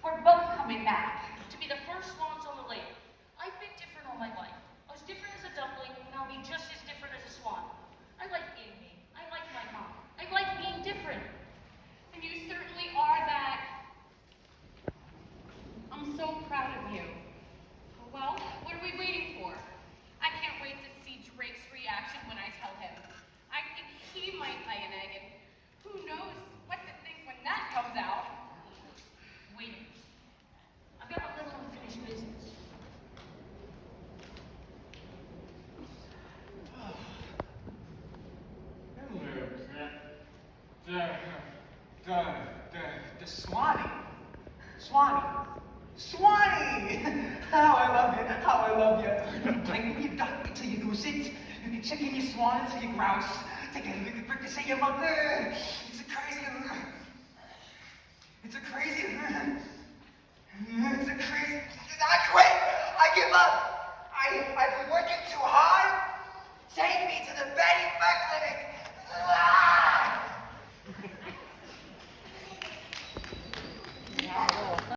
We're both coming back to be the first swans on the lake. I've been different all my life. I was different as a duckling, and I'll be just as different as a swan. I like being me. I like my mom. I like being different. And you certainly are that. I'm so proud of you. Well, what are we waiting for? I can't wait to see Drake's reaction when I tell him. I think he might lay an egg, and who knows what to think when that comes out. Wait a minute. I've got a little unfinished business. The Swanee. Swanee! How I love you, how I love you. You blink your duck until you lose it. You can check in your swan until you grouse. Take a little bit to say your mother. It's a crazy. It's a crazy.